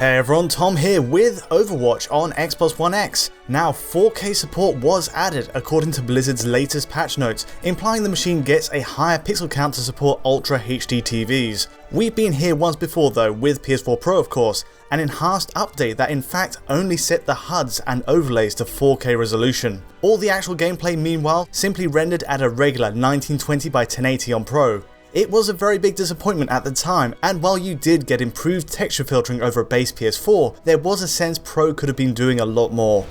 Hey everyone, Tom here with Overwatch on Xbox One X. Now 4K support was added according to Blizzard's latest patch notes, implying the machine gets a higher pixel count to support Ultra HD TVs. We've been here once before though with PS4 Pro of course, an enhanced update that in fact only set the HUDs and overlays to 4K resolution. All the actual gameplay meanwhile simply rendered at a regular 1920 by 1080 on Pro. It was a very big disappointment at the time, and while you did get improved texture filtering over a base PS4, there was a sense Pro could have been doing a lot more.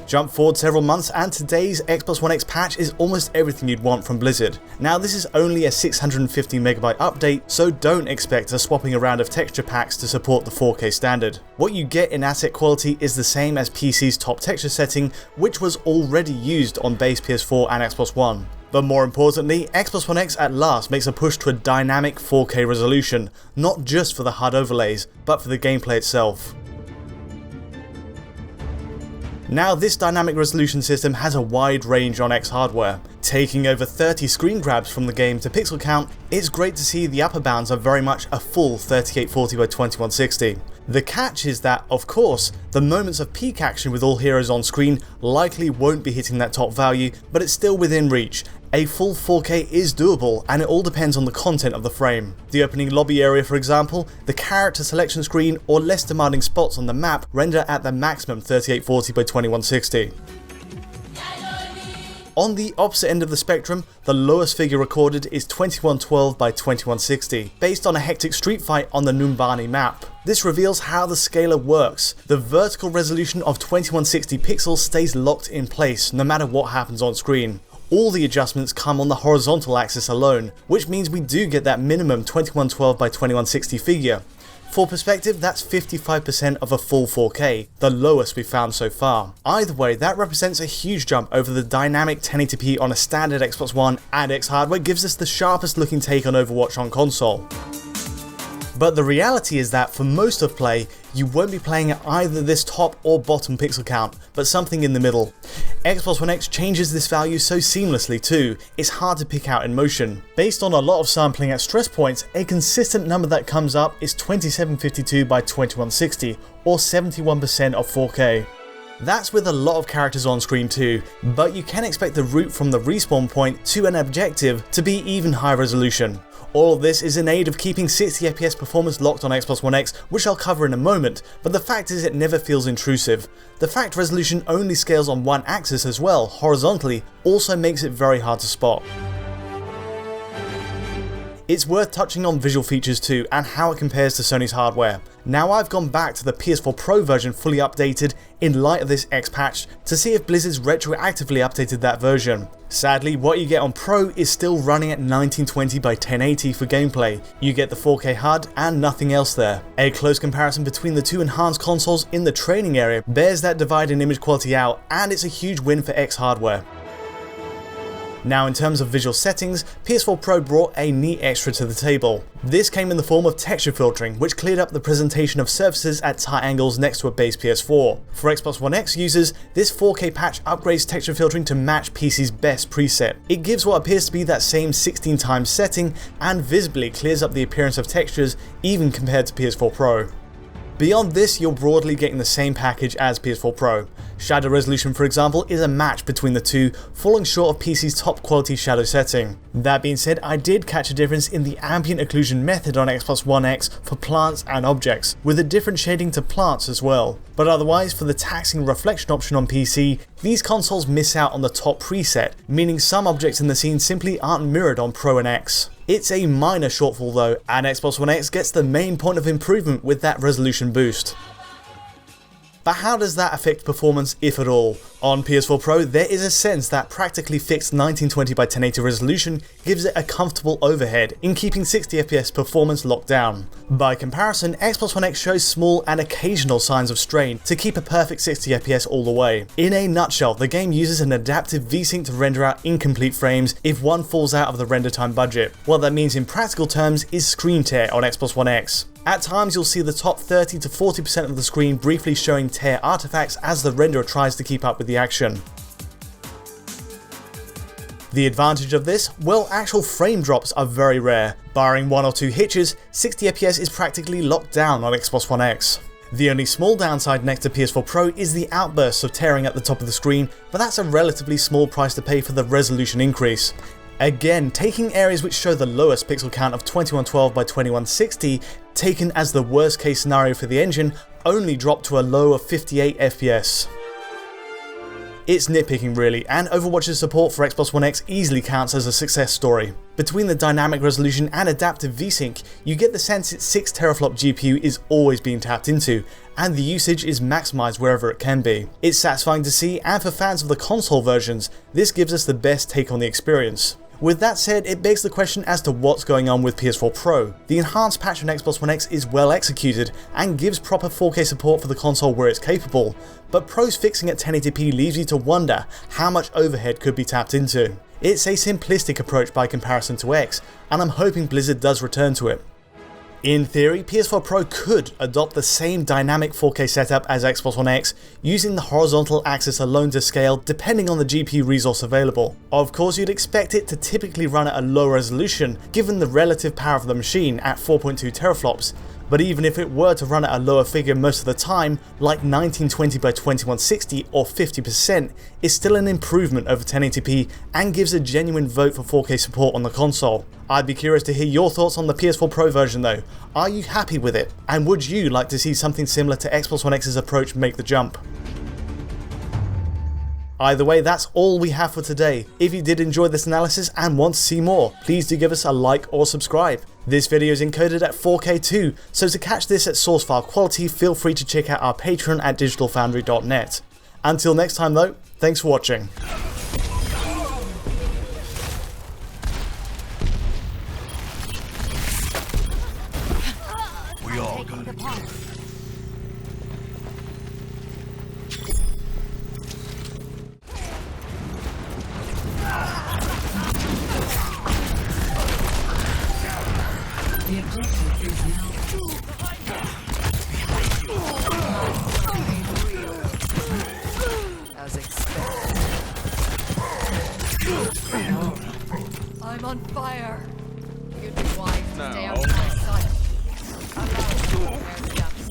Jump forward several months and today's Xbox One X patch is almost everything you'd want from Blizzard. Now this is only a 650 MB update, so don't expect a swapping around of texture packs to support the 4K standard. What you get in asset quality is the same as PC's top texture setting, which was already used on base PS4 and Xbox One. But more importantly, Xbox One X at last makes a push to a dynamic 4K resolution, not just for the HUD overlays, but for the gameplay itself. Now this dynamic resolution system has a wide range on X hardware. Taking over 30 screen grabs from the game to pixel count, it's great to see the upper bounds are very much a full 3840 by 2160. The catch is that, of course, the moments of peak action with all heroes on screen likely won't be hitting that top value, but it's still within reach. A full 4K is doable, and it all depends on the content of the frame. The opening lobby area for example, the character selection screen or less demanding spots on the map render at the maximum 3840 by 2160. On the opposite end of the spectrum, the lowest figure recorded is 2112 by 2160, based on a hectic street fight on the Numbani map. This reveals how the scaler works. The vertical resolution of 2160 pixels stays locked in place no matter what happens on screen. All the adjustments come on the horizontal axis alone, which means we do get that minimum 2112 by 2160 figure. For perspective, that's 55% of a full 4K, the lowest we've found so far. Either way, that represents a huge jump over the dynamic 1080p on a standard Xbox One, and X hardware gives us the sharpest looking take on Overwatch on console. But the reality is that for most of play, you won't be playing at either this top or bottom pixel count, but something in the middle. Xbox One X changes this value so seamlessly too, it's hard to pick out in motion. Based on a lot of sampling at stress points, a consistent number that comes up is 2752 by 2160, or 71% of 4K. That's with a lot of characters on screen too, but you can expect the route from the respawn point to an objective to be even higher resolution. All of this is in aid of keeping 60fps performance locked on Xbox One X, which I'll cover in a moment, but the fact is it never feels intrusive. The fact resolution only scales on one axis as well, horizontally, also makes it very hard to spot. It's worth touching on visual features too, and how it compares to Sony's hardware. Now I've gone back to the PS4 Pro version fully updated in light of this X patch to see if Blizzard's retroactively updated that version. Sadly, what you get on Pro is still running at 1920 by 1080 for gameplay. You get the 4K HUD and nothing else there. A close comparison between the two enhanced consoles in the training area bears that divide in image quality out, and it's a huge win for X hardware. Now in terms of visual settings, PS4 Pro brought a neat extra to the table. This came in the form of texture filtering, which cleared up the presentation of surfaces at tight angles next to a base PS4. For Xbox One X users, this 4K patch upgrades texture filtering to match PC's best preset. It gives what appears to be that same 16 times setting and visibly clears up the appearance of textures even compared to PS4 Pro. Beyond this, you're broadly getting the same package as PS4 Pro. Shadow resolution for example is a match between the two, falling short of PC's top quality shadow setting. That being said, I did catch a difference in the ambient occlusion method on Xbox One X for plants and objects, with a different shading to plants as well. But otherwise, for the taxing reflection option on PC, these consoles miss out on the top preset, meaning some objects in the scene simply aren't mirrored on Pro and X. It's a minor shortfall though, and Xbox One X gets the main point of improvement with that resolution boost. But how does that affect performance, if at all? On PS4 Pro, there is a sense that practically fixed 1920 by 1080 resolution gives it a comfortable overhead in keeping 60fps performance locked down. By comparison, Xbox One X shows small and occasional signs of strain to keep a perfect 60fps all the way. In a nutshell, the game uses an adaptive VSync to render out incomplete frames if one falls out of the render time budget. What that means in practical terms is screen tear on Xbox One X. At times you'll see the top 30 to 40% of the screen briefly showing tear artifacts as the renderer tries to keep up with the action. The advantage of this? Well, actual frame drops are very rare. Barring 1 or 2 hitches, 60 FPS is practically locked down on Xbox One X. The only small downside next to PS4 Pro is the outbursts of tearing at the top of the screen, but that's a relatively small price to pay for the resolution increase. Again, taking areas which show the lowest pixel count of 2112 by 2160, taken as the worst case scenario for the engine, only dropped to a low of 58 FPS. It's nitpicking really, and Overwatch's support for Xbox One X easily counts as a success story. Between the dynamic resolution and adaptive VSync, you get the sense its 6 teraflop GPU is always being tapped into, and the usage is maximised wherever it can be. It's satisfying to see, and for fans of the console versions, this gives us the best take on the experience. With that said, it begs the question as to what's going on with PS4 Pro. The enhanced patch on Xbox One X is well executed and gives proper 4K support for the console where it's capable, but Pro's fixing at 1080p leaves you to wonder how much overhead could be tapped into. It's a simplistic approach by comparison to X, and I'm hoping Blizzard does return to it. In theory, PS4 Pro could adopt the same dynamic 4K setup as Xbox One X, using the horizontal axis alone to scale depending on the GPU resource available. Of course, you'd expect it to typically run at a low resolution given the relative power of the machine at 4.2 teraflops, but even if it were to run at a lower figure most of the time, like 1920 by 2160 or 50%, is still an improvement over 1080p and gives a genuine vote for 4K support on the console. I'd be curious to hear your thoughts on the PS4 Pro version though. Are you happy with it? And would you like to see something similar to Xbox One X's approach make the jump? Either way, that's all we have for today. If you did enjoy this analysis and want to see more, please do give us a like or subscribe. This video is encoded at 4K too, so to catch this at source file quality, feel free to check out our Patreon at digitalfoundry.net. Until next time though, thanks for watching. We all got it. The objective is now as expected. I'm on fire. You'd be wise to stay out of my sight. Allow me to wear the dust.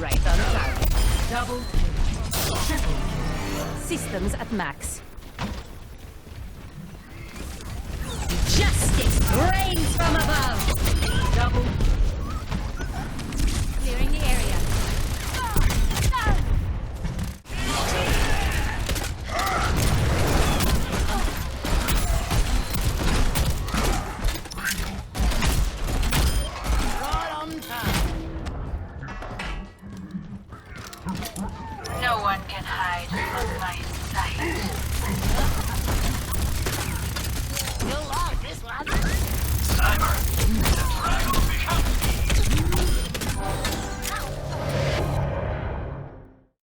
Right on target. Double kill. Triple kill. Systems at max. Justice reigns from above. Double. Clearing the area. Right on time. No one can hide from my sight.